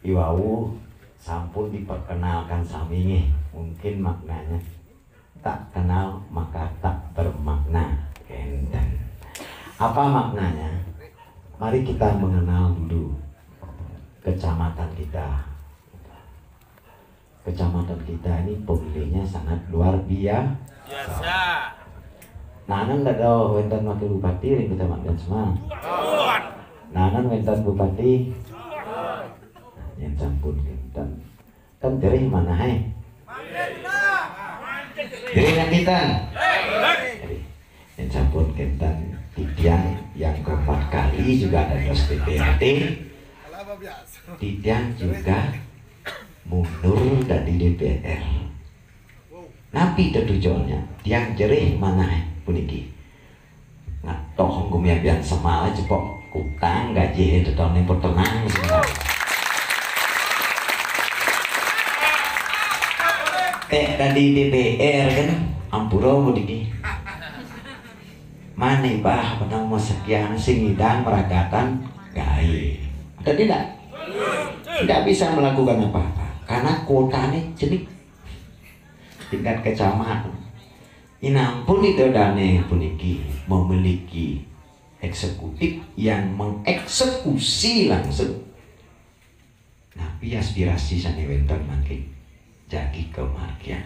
Iwau sampun diperkenalkan sami, mungkin maknanya tak kenal maka tak bermakna. Kenten. Apa maknanya? Mari kita mengenal dulu kecamatan kita. Kecamatan kita ini pemilihnya sangat luar biasa. Nanan ada wenten wakil bupati di kecamatan Semarang. Nanan wenten bupati. Yang sampun kenten. Kan dari mana hai? Dari nantitan. Yang sampun kenten Tidian yang keempat kali juga ada dos DPRD. Tidian juga mundur dari DPR. Napi tujuannya tiang jerih mana puniki ngatoh gumiabian semala cepok kutang gaji itu tahun yang pertenang semua dari DPR kan ampuro puniki mana bah menang sekian singidang meragakan gai atau tidak bisa melakukan apa-apa karena kuotanya jenik tingkat kecamatan. Inampun itu dane puniki memiliki eksekutif yang mengeksekusi langsung. Tapi aspirasi sani wenten makin jadi kemargian.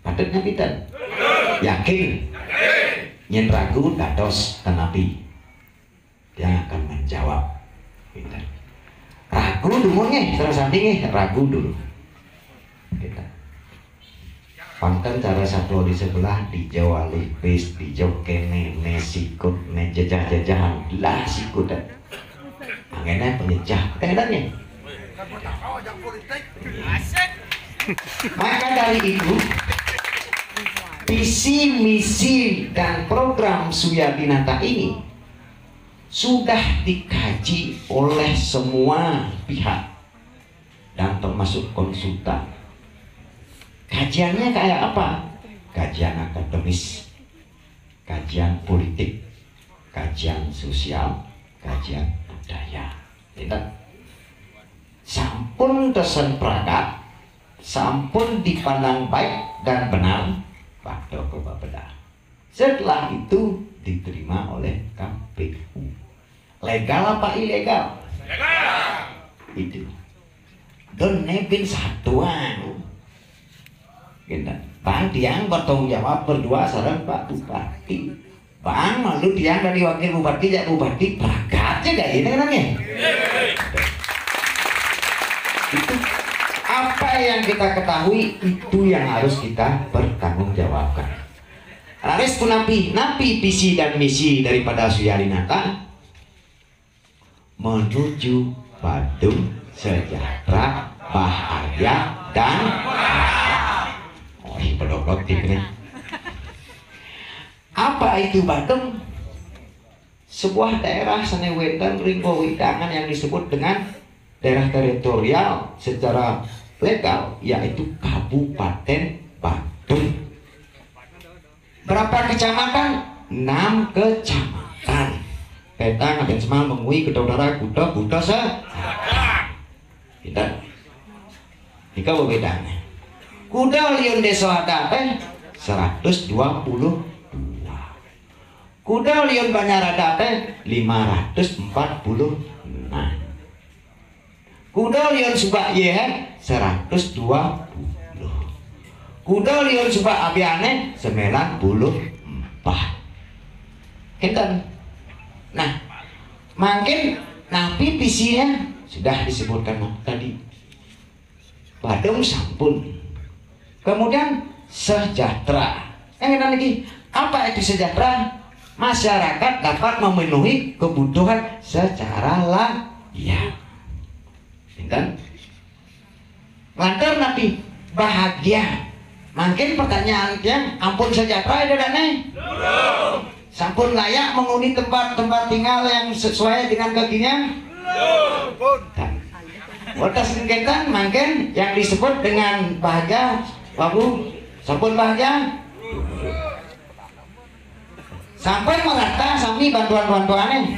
Patutnya kita yakin nyen ragu dados tenapi dia akan menjawab. Kita ragu dulu nih, terus sampingnya ragu dulu. Kita pangkan cara satu di sebelah di Jawa lipis di Jokene ne sikut ne jejah-jejahan lah sikut anginnya penyejah keadaannya. Maka dari itu visi misi dan program Suyadinata ini sudah dikaji oleh semua pihak dan termasuk konsultan. Kajiannya kayak apa? Kajian akademis, kajian politik, kajian sosial, kajian budaya. Tidak. Sampun tesen prakat, sampun dipandang baik dan benar, pada benar. Setelah itu diterima oleh KPU. Legal apa ilegal? Legal. Itu. Dan nebin satuan. Bang Tiang bertanggung jawab berdua sareng Pak Bupati. Bang malu Tiang dari wakil bupati jadi bupati pragatnya gak ini namanya. Itu apa yang kita ketahui itu yang harus kita bertanggung jawabkan. Laris pun napi visi dan misi daripada Suyadinata menuju Badung sejahtera, bahagia dan pedok tipnya. Apa itu Badung? Sebuah daerah Senewetan Ringgo Widangan yang disebut dengan daerah teritorial secara legal yaitu Kabupaten Badung. Berapa kecamatan? 6 kecamatan. Peta ngaben semal mengui kedodara kuda buta kita jika berbedanya kuda liun desa adate 122 kuda liun banyaradate 546 kuda liun subak yehe 120 kuda liun subak abiane 94 kita. Nah makin napi visinya sudah disebutkan tadi Badung sampun. Kemudian sejahtera. Yang lagi apa itu sejahtera? Masyarakat dapat memenuhi kebutuhan secara layak. Dan lantar nanti bahagia. Makin pertanyaannya ampun sejahtera ada nih. Sampun layak menghuni tempat-tempat tinggal yang sesuai dengan kakinya. Watas sengketan makin yang disebut dengan bahagia. Babu, sampun bahagia. Sampai merata sami bantuan-bantuannya.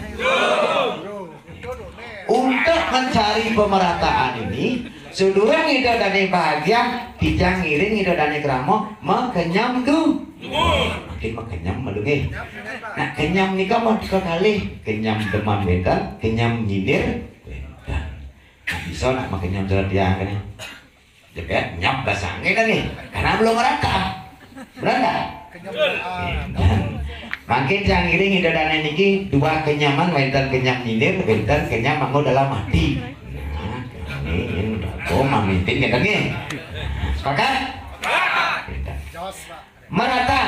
Untuk mencari pemerataan ini, seluruh idodane bahagia, dijang ngiring idodane kramo, mekenyam tuh. Makin mekenyam melungi. Nah kenyam nikah mau dikali, kenyam demam wedan, kenyam nyindir wedan. Nah bisa nak mekenyam jalan tiang kan? Jadi nyam basangnya kan nih, karena belum merata. Benar nggak? Dan makin jangan ngiring idodane niki dua kenyaman, wedan kenyam nyindir, wedan kenyam manggo dalam hati. Nah ini udah mamitin kan nih. Sepakat? Merata.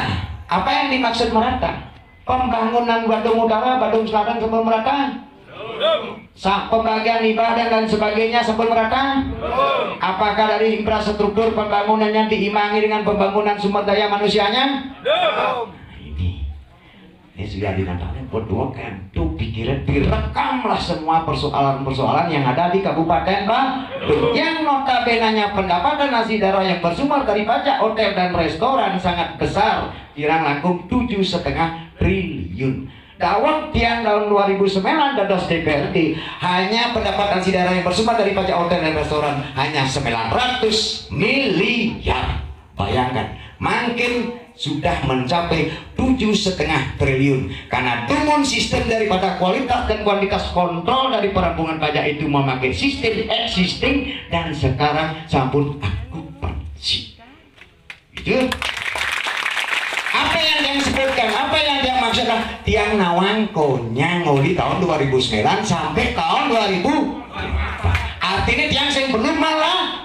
Apa yang dimaksud merata? Pembangunan Badung Utara, Badung Selatan sebelum merata? Pembagian ibadah dan sebagainya sebelum merata? Apakah dari infrastruktur pembangunannya diimbangi dengan pembangunan sumber daya manusianya? Ini sudah dinatanya berdua kentu pikiran direkamlah semua persoalan-persoalan yang ada di Kabupaten Bandung yang notabenanya pendapatan nasi darah yang bersumber dari pajak hotel dan restoran sangat besar, kirang langkung 7,5 triliun. Dawang tiang tahun 2009 dados DPRD hanya pendapatan nasi darah yang bersumber dari pajak hotel dan restoran hanya 900 miliar. Bayangkan, makin sudah mencapai 7,5 triliun karena dengan sistem daripada kualitas dan kuantitas kontrol dari perhubungan pajak itu memakai sistem existing dan sekarang sampun akupansi. Itu apa yang dia sebutkan, apa yang dia maksudkan, tiang nawang konyang di tahun 2009 sampai tahun 2000. Artinya tiang yang belum malah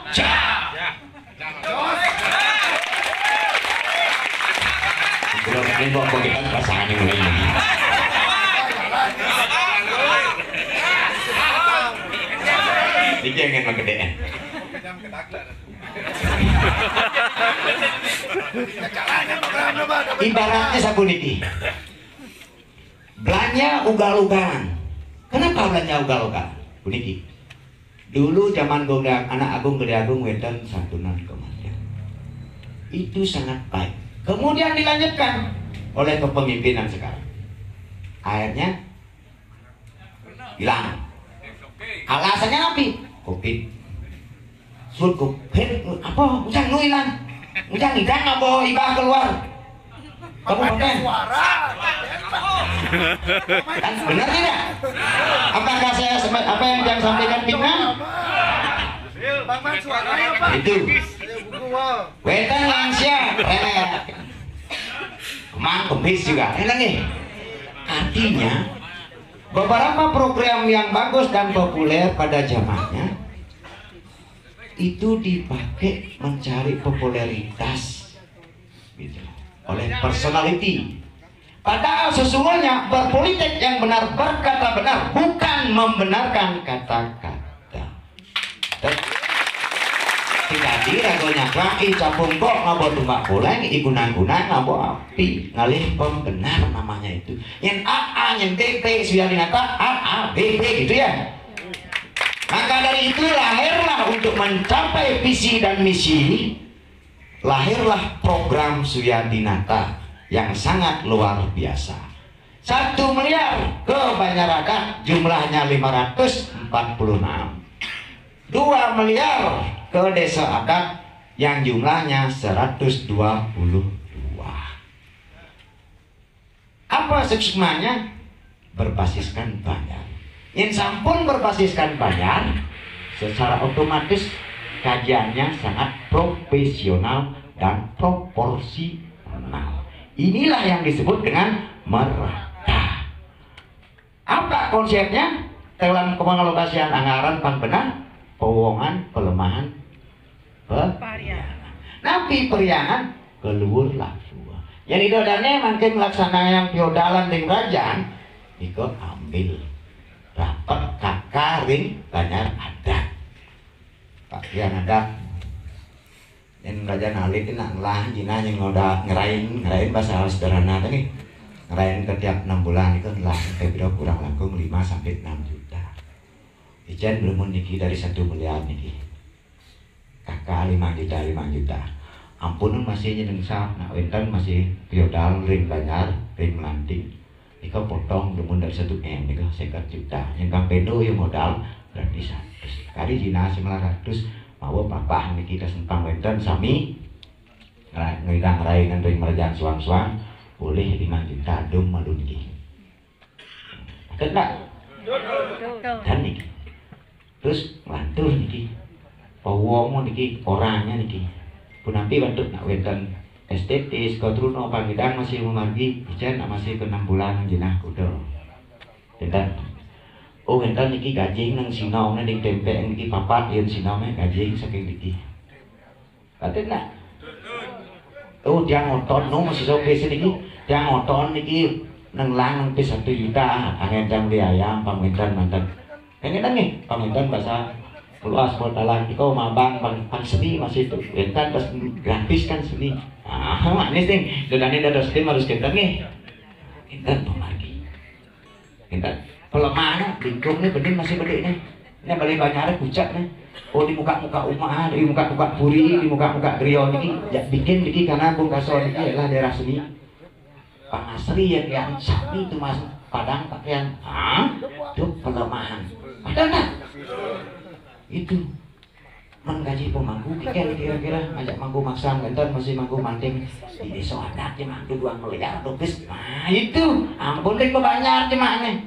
belum ini kok kita pasangan yang mulai lagi. Ini ingin menggedean. Ibaratnya sabun ini. Belanja ugal-ugalan. Kenapa belanja ugal-ugalan? Buniki. Dulu zaman anak agung gede agung wedan santunan kematian. Itu sangat baik. Kemudian dilanjutkan oleh kepemimpinan sekarang. Akhirnya hilang. Alasannya apa? Covid. Sul Covid apa? Ujang nu hilang. Ujang hilang apa ibah keluar. Kamu pakai suara. Kan benar tidak? Apakah saya apa yang Ujang sampaikan benar? Itu. Wetan lansia, emang kemis juga, enak nih. Artinya beberapa program yang bagus dan populer pada zamannya itu dipakai mencari popularitas, gitu, oleh personality. Padahal sesungguhnya berpolitik yang benar, berkata benar, bukan membenarkan kata-kata. Jadi ragonya kaki capung kok ngabo tumbak boleng igunan-gunan ngabo api ngalih pembenar namanya itu yang AA yang TP sudah dinata AA BP gitu ya. Maka dari itu lahirlah untuk mencapai visi dan misi, lahirlah program Suyadinata yang sangat luar biasa. 1 miliar ke Banjaraka jumlahnya 546, 2 miliar ke desa adat yang jumlahnya 122. Apa subsumanya? Berbasiskan Banjar. Yang sampun berbasiskan Banjar, secara otomatis kajiannya sangat profesional dan proporsional. Inilah yang disebut dengan merata. Apa konsepnya? Dalam pengalokasian anggaran pangbenar, powongan, pelemahan, napi periangan keluar langsung. Jadi dodane makin melaksana yang feodalan di kerajaan, ikut ambil dapat kakak ring Banjar adat. Pakaian adat. Yang kerajaan alih itu nak lah, jina yang ngoda ngerain bahasa sederhana tadi, ngerain setiap 6 bulan itu lah, kayak kurang langkung 5 sampai 6 juta. Ijen belum niki dari 1 miliar niki. Kakak 5 juta. Ampun masih nyeneng sah, nak wenten masih feodal ring Banjar, ring Melanting. Ika potong lumun dari 1 M nika 50 juta. Yang kapendo yang modal berarti 100. Kali dina 900 mau papah niki kita sempang wenten sami ngirang raingan ring merjang suang-suang boleh 5 juta dum malu niki. Kendak? Dan niki. Terus lantur niki. Pawomo niki orangnya niki. Punampi bantu nak wenten estetis, kodruno pangidang masih memargi, ijen masih ke 6 bulan jenah kudo. Enten. Oh enten niki gajing nang sinau na ding tempe niki papat yen sinau na gajing saking niki. Katen nak. Oh dia ngoton no masih sope sediki. Dia ngoton niki nang lang nang 1 juta angin beli ayam pamintan mantan. Engen nih pamintan bahasa luas portalan kau mabang pang seni masih itu entan pas gratis kan seni manis nih dan ada steam harus kita nih entan pemargi entan pelemahan lingkung nih bening masih gede nih ini balik banyak pucat nih oh di muka-muka umah di muka-muka puri di muka-muka grion ini ya bikin diki karena bung kasor ini adalah daerah seni pangasri yang sapi itu mas padang pakaian itu pelemahan ada nggak itu menggaji pemangku kira-kira ajak mangku maksam enten masih mangku manting di desa adatnya mangku 2 miliar rupiah. Nah itu ampun deh kebanyakan cemane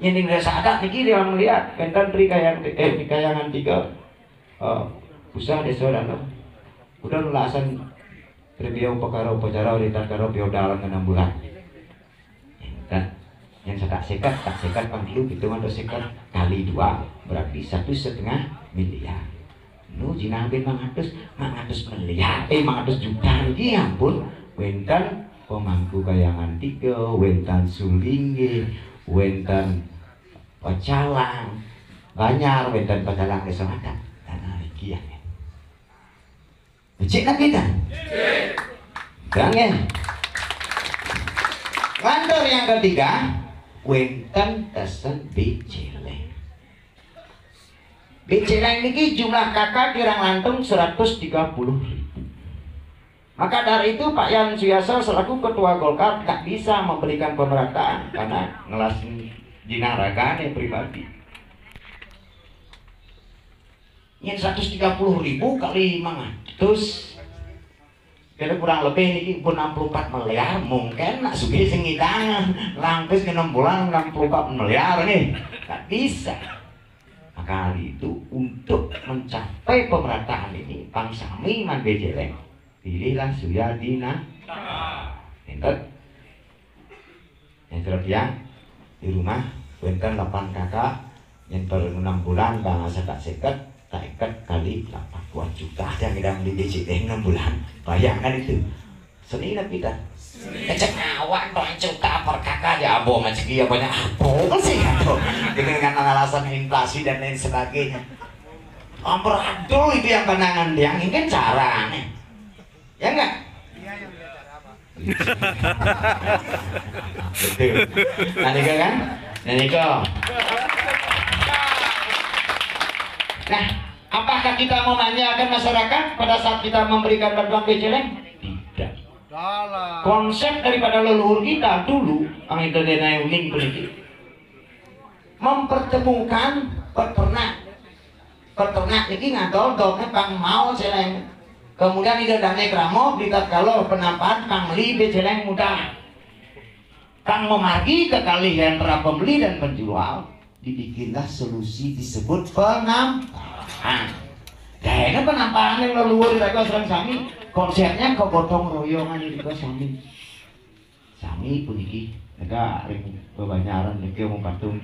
nyending desa adat niki dia melihat enten tri kayang di kayangan 3 usaha desa dan udah nulasan prebiau perkara upacara di karo biodal 6 bulan dan yang tak sekat panggilu gitu kan sekat kali 2 berarti 1,5 miliar. Nu jina ben 500 miliar 500 juta iki ampun wenten pemangku kayangan 3 wenten sulingge wenten pecalang Banyar wenten pecalang desa adat tanah iki ya. Cek nak kita. Jangan. Landor yang ketiga wenten tesen bijeleng. Bijeleng ini jumlah kakak kirang lantung 130.000. Maka dari itu Pak Yan Suyasa selaku ketua Golkar tak bisa memberikan pemerataan karena ngelas jinaragan pribadi. Yang 130.000 kali 500 kira kurang lebih ini pun 64 miliar mungkin nak sugi sengidang langkis ke 6 bulan 64 miliar nih tak bisa. Maka itu untuk mencapai pemerataan ini pangsami man bejeleng pilihlah Suyadina entot yang terbiang di rumah wenten 8 kakak yang per 6 bulan bahasa tak sekat tak ikat kali 80 juta yang kita beli BCD 6 bulan bayangkan itu seni lah kita kecengawan 2 juta per kakak ya abong segi ya banyak apa sih itu dengan alasan inflasi dan lain sebagainya amperadul itu yang kenangan dia ini caranya ya enggak betul Nanika kan Nanika. Nah, apakah kita mau menanyakan masyarakat pada saat kita memberikan bantuan bejeleng? Tidak. Konsep daripada leluhur kita dulu, ang Indonesia uning politik, mempertemukan peternak ini ngadol dolnya pang mau jeleng. Kemudian ida dane kramo blikat kalau penampakan pang beli bejeleng mudah. Kang memargi kekalian para pembeli dan penjual. Dibikinlah solusi disebut penampakan. Kayaknya penampakan yang leluhur dari serang sami konsepnya kegotong royongan di sami. Sami pun iki mereka kebanyaran mereka mau patung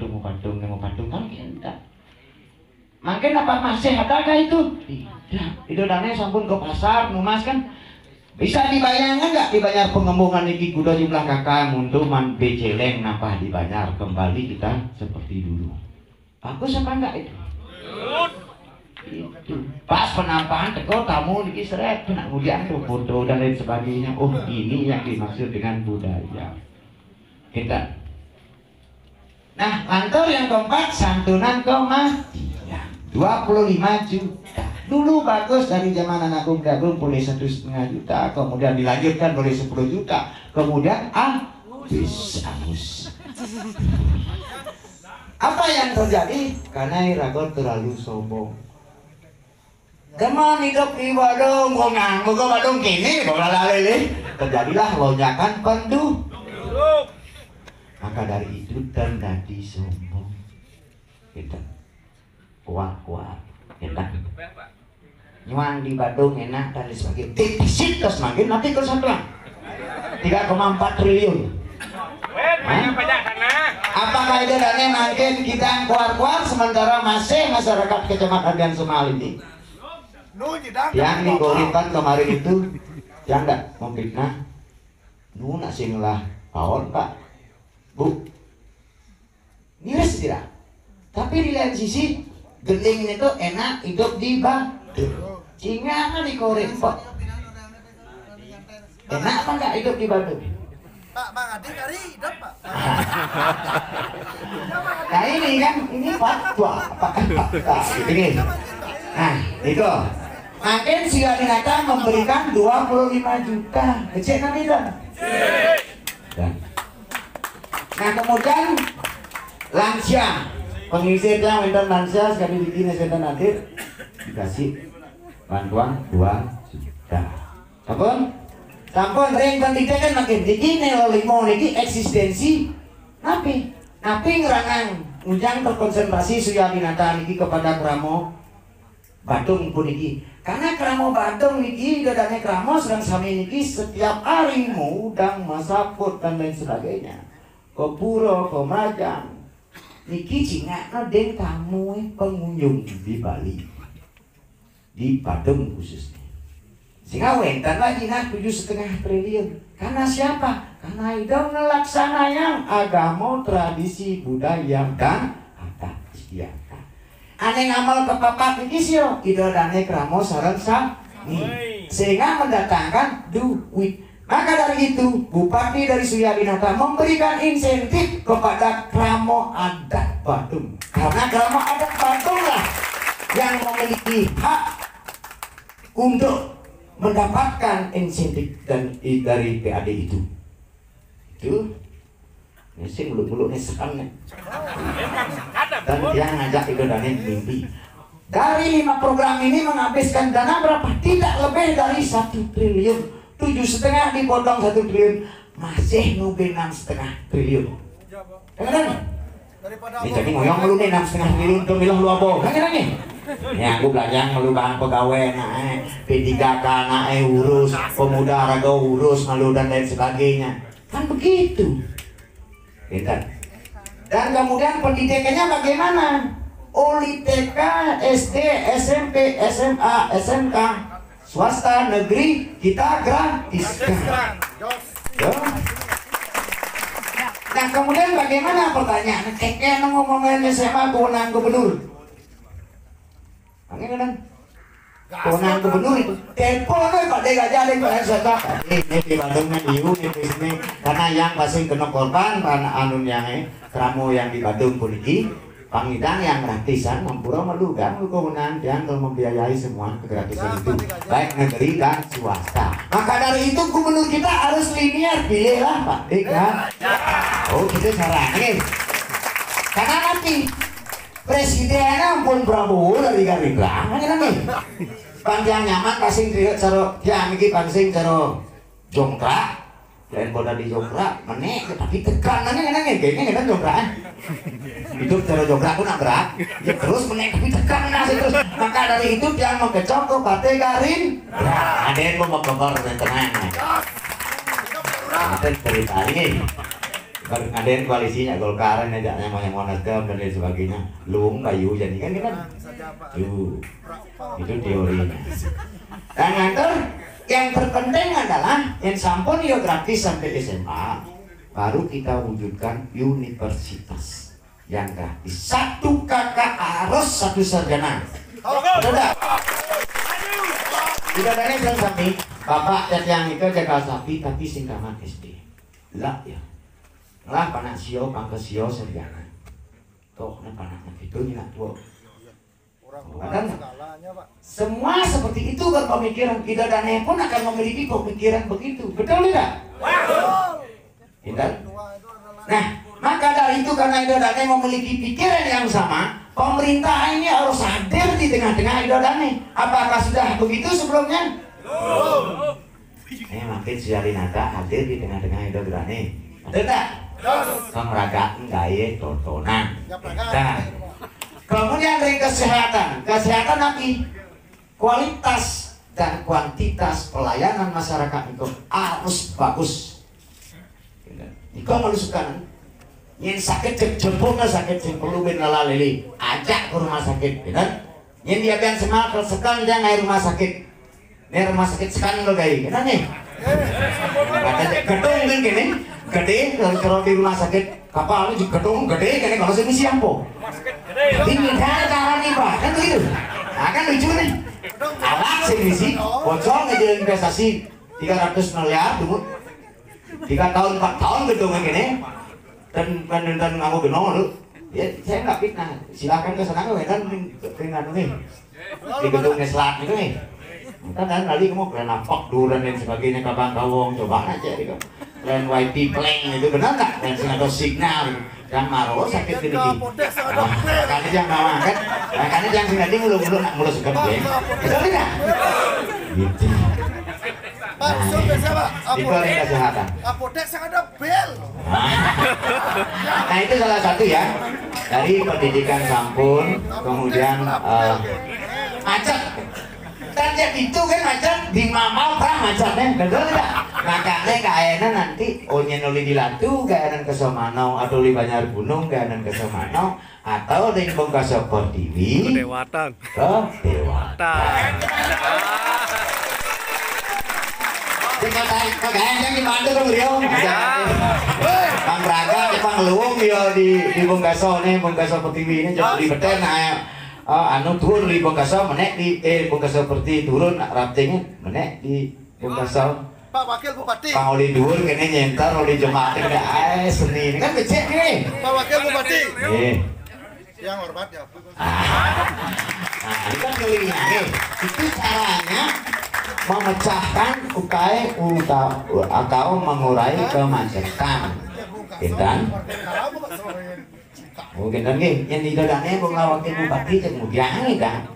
kan kita. Makin apa masih adakah itu? Tidak. Itu dana sampun ke pasar numas kan. Bisa dibayangkan nggak dibayar pengembungan ini kuda jumlah kakak untuk man bejeleng napa dibayar kembali kita seperti dulu. Bagus apa enggak itu? Itu pas penampakan teko kamu niki seret kemudian tuh foto dan lain sebagainya. Oh ini yang dimaksud dengan budaya kita. Nah lantur yang keempat santunan kematian 25 juta. Dulu bagus dari zaman anak dagung boleh 1,5 juta, kemudian dilanjutkan boleh 10 juta, kemudian habis Apa yang terjadi? Karena Irago terlalu sombong. Teman hidup di Badung, kok nganggu ke Badung kini, bola lele. Terjadilah lonjakan penduduk. Maka dari itu terjadi sombong. Kita kuat, enak. Nyuang di Badung enak dan sebagainya. Defisit terus makin nanti ke sebelah 3,4 triliun. Apakah itu dana makin kita keluar sementara masih masyarakat Kecamatan Dan Semal ini yang digorengkan kemarin itu yang enggak memfitnah nu nak singlah tahun Pak Bu miris tidak, tapi di lain sisi gending itu enak hidup di Bandung sehingga digoreng Pak enak apa enggak hidup di Bandung Pak, Bang Adi kali hidup Pak. Nah ini kan, ini fatwa Pak. Ini. Nah itu makin si Adinata memberikan 25 juta kecil kan itu? Nah kemudian lansia pengisirnya winter lansia sekali bikin SNT hadir dikasih bantuan 2 juta. Sampun ring pendidikan kan makin tinggi nih limo niki eksistensi napi ngerangan ujang terkonsentrasi Suyadinata niki kepada Kramo Badung pun niki karena Kramo Badung niki dadane Kramo sedang sami niki setiap hari mudang masaput dan lain sebagainya ke pura ke Majang niki cingakna den tamu pengunjung di Bali di Badung khususnya sehingga wentan lagi nah 7,5 triliun karena siapa? Karena itu ngelaksananya agama, tradisi, budaya dan adat istiadat aneh ngamal kepapat ini sih itu dane Kramo sareng sami sehingga mendatangkan duit. Maka dari itu Bupati dari Suyadinata memberikan insentif kepada Kramo Adat Badung karena Kramo Adat Badung lah yang memiliki hak untuk mendapatkan insentif dan dari PAD itu sih muluk-muluk nih sekarang dan dia ngajak itu dana mimpi dari 5 program ini menghabiskan dana berapa? Tidak lebih dari 1 triliun 7,5 dipotong 1 triliun masih nunggu 6,5 triliun kan? Ini jadi ngoyong lu nih 6,5 triliun tuh milah lu apa kan nih ya aku belajar ngelubahan pegawai P3K urus pemuda raga urus malu dan lain sebagainya kan begitu gitu. Dan kemudian pendidikannya bagaimana Uli TK, SD, SMP, SMA, SMK swasta negeri kita gratis ya. Nah kemudian bagaimana pertanyaan kayak ngomongin SMA kewenangan gubernur kan kewenangan gubernur itu telepon Pak Dega jadi Pak Seta ini di Bandung di sini karena yang pasti kena korban karena anun yang Kramo yang di Bandung polisi pangidang yang gratisan Mampura melugang kewenangan dan membiayai semua gratisan itu baik negeri dan swasta. Maka dari itu gubernur kita harus linear pilihlah Pak Dega. Oh kita caranya karena nanti presidennya pun Prabowo dari Gerindra kan nih panjang nyaman pasing cara yang ini pasing cara jongkrak lain bola di jongkrak menek tapi tekanannya kayaknya kan jongkrak hidup cara jongkrak pun berat ya terus menek tapi tekanan terus maka dari itu yang mengkecok ke partai Gerindra ada yang mau membongkar dan tenang kita cerita ini ada yang koalisinya Golkar ajaknya mau nasdem dan lain sebagainya lung kayu jadi kan itu teorinya dan nanti yang terpenting adalah yang sampun ya gratis sampai SMA baru kita wujudkan universitas yang gratis 1 kakak harus 1 sarjana tidak ada yang sapi bapak yang itu jaga sapi tapi singkaman SD lah ya lah panak sio pangke sio sarjana toh na panak itu nih tua kan semua seperti itu berpemikiran kita dan pun akan memiliki pemikiran begitu betul tidak? Tidak. Nah Maka dari itu karena Idodane memiliki pikiran yang sama, pemerintah ini harus hadir di tengah-tengah Idodane. Apakah sudah begitu sebelumnya? Makin Suyarinata hadir di tengah-tengah Idodane. Betul tak? Pemeragaan gaya tontonan. Nah, kemudian dari kesehatan nanti kualitas dan kuantitas pelayanan masyarakat itu harus bagus. Jika melusukan yang sakit jempolnya sakit jempol bin lalali ajak ke rumah sakit, kan? Yang dia bilang semangat sekarang dia ngai rumah sakit, nih rumah sakit sekarang lo gay, kan nih? Gedung kan gini, gede kalau di rumah sakit kapal itu gedung gede, kan kalau sini siapa? Ini cara nih pak, kan begitu? Nah kan lucu nih. Alat sih bocor ngejalan investasi 300 miliar dulu 3 tahun 4 tahun gedungnya gini dan ngaku genong lu ya saya nggak fitnah silakan ke sana kan dengan nih di gedungnya selat itu nih kan nanti kamu kalian napak dulu dan sebagainya kapan kawong coba aja gitu kalian YP pleng itu benar nggak dan ada signal yang maru sakit gini karena jangan nama kan karena jangan sengaja mulu nak mulu suka dia betul tidak gitu. Pak, biasa Pak. Apotek kesehatan. Apotek sangat ada bel. Nah itu salah satu ya dari pendidikan sampun, kemudian macet. Dan jadi itu kan macet di Mamal pernah macetnya, betul tidak? Makanya kayaknya nanti onyen oli di Latu, kayaknya ke Somano atau di Banjar Gunung, kayaknya ke Somano atau di Bongkaso Pertiwi. Dewatan. Dewatan. Kagak dibantu dong beliau. Bang Braga, Bang Luwung dia di Bongkaso nih, Bongkaso Pertiwi ini jadi beten anu turun di Bongkaso menek di Bongkaso Pertiwi turun raftingnya menek di Bongkaso. Pak Wakil Bupati. Pak Oli dhuwur kene nyentar oli jemaat kene seni ini kan becek nih. Pak Wakil Bupati. Yang hormat ya. Nah, ini kan kelihatan itu caranya memecahkan atau mengurai kemacetan. Dan mungkin kan yang di dadanya wakil bupati kemudian kan.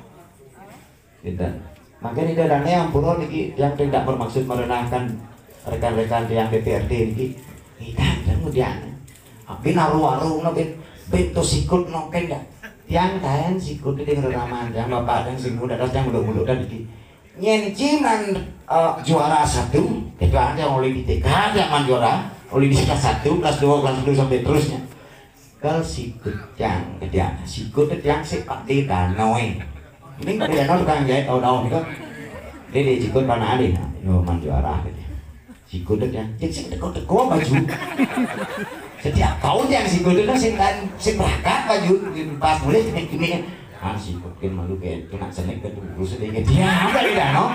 Makanya di dadanya yang pura yang tidak bermaksud merendahkan rekan-rekan yang DPRD ini kita kemudian tapi naruh-naruh bentuk sikut noken dah yang kain sikut itu ngeraman yang bapak dan sing muda yang muda-muda tadi nyenciman juara 1 itu aja oleh di TK zaman juara oleh di kelas 1 kelas 2 kelas 2 sampai terusnya kalau sikut yang kemudian sikut yang seperti danau ini danau tukang jahit tahun-tahun itu dia sikut mana ada man juara sikut yang jadi teko baju setiap tahun yang sikut itu sing berangkat baju pas mulai gini sikut malu kayak kena senek ke dulu sedikit dia apa di danau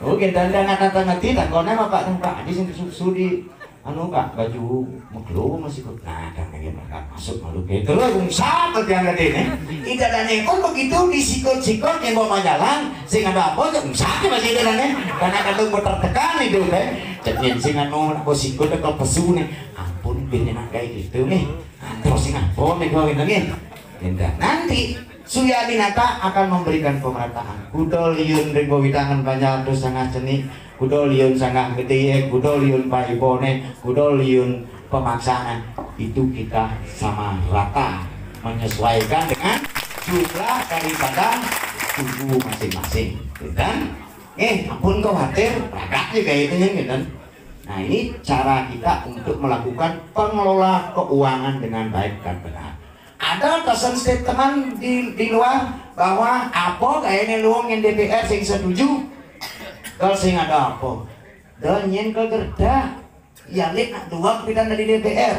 oke dan nanti tak kau nama pak di sini susu di anu pak baju meklu masih ikut nah kan lagi berangkat masuk malu kayak terus bungsa yang gede nih tidak ada nekon begitu disikut-sikut yang bawa jalan sing ada apa tuh bungsa masih ada nih karena kadang tertekan itu deh jadi sing anu aku sikut ke pesu nih ampun bener kayak gitu nih terus sing apa nih kau ini nanti Suyarinata akan memberikan pemerataan. Kudo liun ringgo widangan banyak terus sangat seni. Kudo liun sangat gede. Kudo liun paibone. Kudo liun pemaksaan. Itu kita sama rata menyesuaikan dengan jumlah daripada tubuh masing-masing. Dan ampun khawatir ragak juga itu gitu. Nah ini cara kita untuk melakukan pengelola keuangan dengan baik dan benar. Ada pesan statement di luar bahwa apa kayaknya luang yang DPR sing setuju kalau sing ada apa dan yang ke gerda ya lihat nak dua pimpinan dari DPR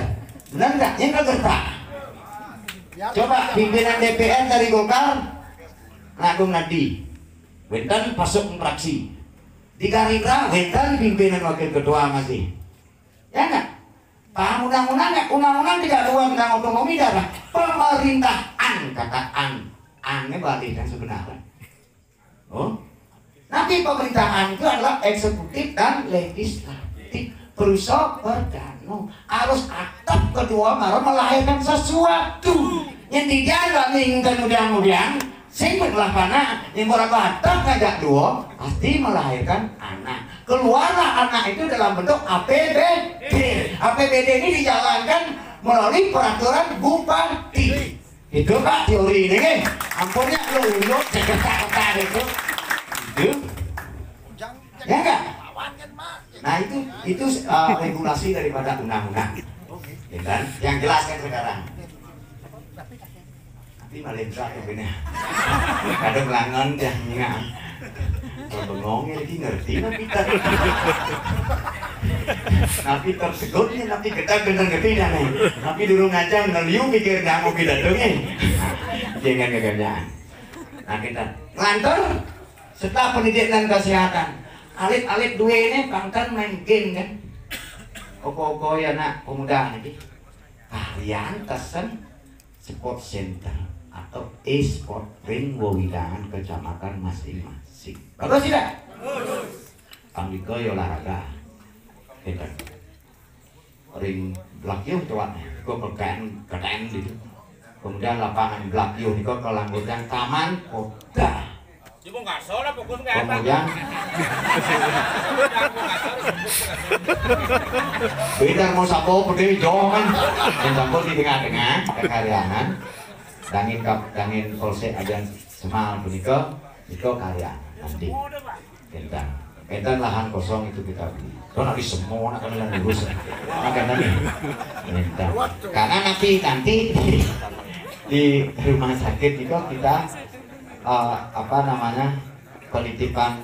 benar nggak yang ke gerda coba pimpinan DPR dari Golkar Agung Nadi Wenten masuk fraksi di Gerindra Wenten pimpinan wakil ketua masih ya nggak paham undang-undang tidak ada undang otonomi daerah pemerintahan kata annya balik dan sebenarnya nanti pemerintahan itu adalah eksekutif dan legislatif berusaha berdana harus akad kedua baru melahirkan sesuatu yang tidak ningkan udang-udang sing berlapana yang akad ngajak dua pasti melahirkan anak. Keluarlah anak itu dalam bentuk APBD. APBD ini dijalankan melalui peraturan bupati. Itu Pak teori ini, ampunnya lu ceketak-ceketak itu. Ya enggak? Nah itu regulasi daripada undang-undang, ya kan? Yang jelaskan sekarang. Tapi Malaysia tuh bener. Kadang langan dia nggak. Kalau bengongnya lagi ngerti nabi tak. Nabi tersegutnya nabi kita bener ngerti dah nih. Nabi dulu ngajak ngeliu pikir nggak mau pidatungnya. Jangan keganjaan. Nah kita lantar setelah pendidikan kesehatan. Alit-alit dua ini pangkat main game kan. Oko-oko ya nak pemuda nanti. Kalian pesen sport center atau e-sport ring wawidangan kecamatan masing-masing. Bagus tidak? Panggiko ya olahraga. Kita ring blakyo tuannya. Kau keten gitu. Kemudian lapangan blakyo itu kalau anggota taman kota. Cuma nggak salah pokoknya nggak apa. Kemudian beda mau sapo putih jauh kan, dan sapo di tengah-tengah karyanan, dangin polsek ajan semal punika, itu karya nanti. Kentan lahan kosong itu kita beli. Kalau nanti semua akan yang lurus, akan nanti. Karena nanti di rumah sakit itu kita penitipan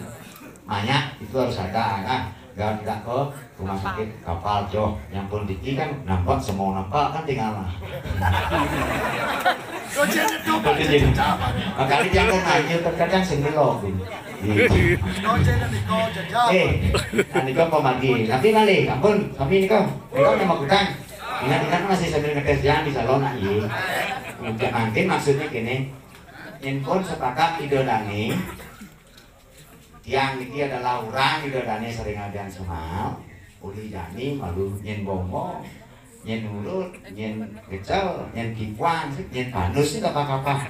banyak itu harus ada kan, nggak ke rumah sakit kapal jauh yang pun diki kan nampak semua nampak kan tinggal lah. Makanya jangan aja terkadang sendiri nanti kau pemagi nanti balik ampun tapi ini kau yang mau kutang ingat masih sambil ngetes jangan di salon aja mungkin maksudnya gini. Pun sepakat idodani yang ini adalah orang idodani sering ajan semal uli jani malu nyen bongbong nyen mulut nyen kecel nyen kipuan nyen panus itu apa-apa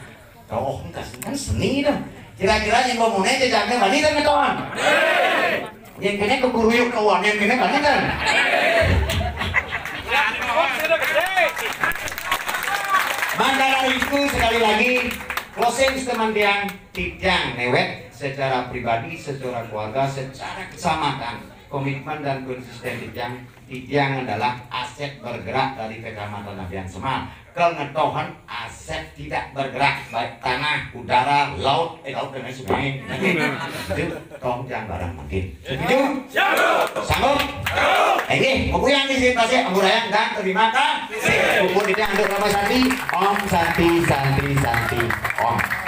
oh kan seni dah kira-kira nyen bongbongnya jajaknya balik kan kawan nyen kene kekuruyuk kawan nyen kene balik kan maka itu sekali lagi closing teman-teman tidak newet secara pribadi, secara keluarga, secara kecamatan komitmen dan konsisten tidak adalah aset bergerak dari Kecamatan Nabian Semal. Kengetohan aset tidak bergerak baik tanah, udara, laut dan sungai. Itu tong jangan barang mungkin. Setuju? Sanggup? Ini buku yang disini pasti amburayang dan terima kasih. Buku tidak untuk Nama Santi. Om Santi Om.